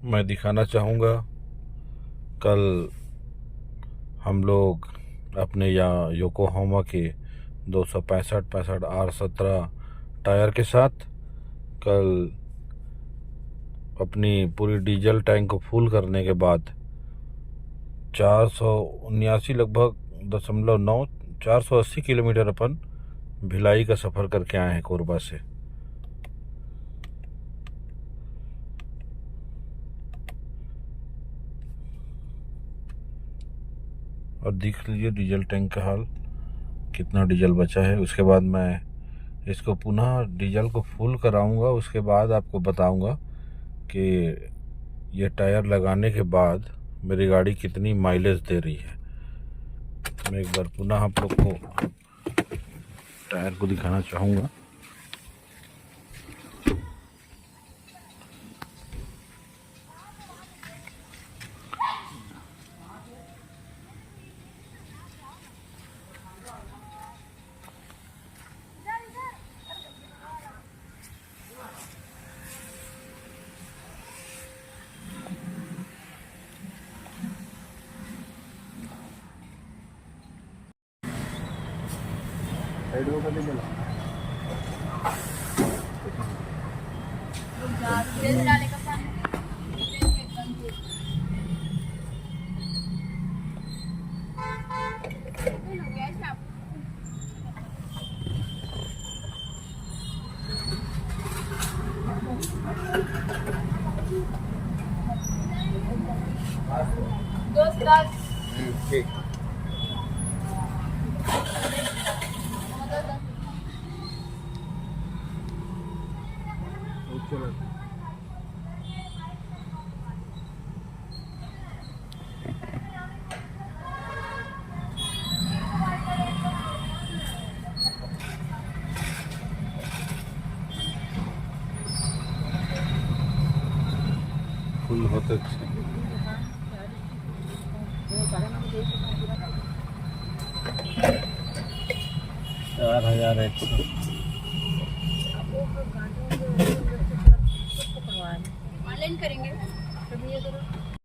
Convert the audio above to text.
मैं दिखाना चाहूँगा। कल हम लोग अपने यहाँ योकोहामा के 265 R17 टायर के साथ कल अपनी पूरी डीजल टैंक को फुल करने के बाद 479 लगभग 0.9 480 किलोमीटर अपन भिलाई का सफ़र करके आए हैं कोरबा से। और देख लीजिए डीजल टैंक का हाल, कितना डीजल बचा है। उसके बाद मैं इसको पुनः डीजल को फुल कराऊंगा, उसके बाद आपको बताऊंगा कि ये टायर लगाने के बाद मेरी गाड़ी कितनी माइलेज दे रही है। मैं एक बार पुनः आप लोग को टायर को दिखाना चाहूँगा। ठीक फुल बहुत अच्छे 4100 ऑनलाइन करेंगे।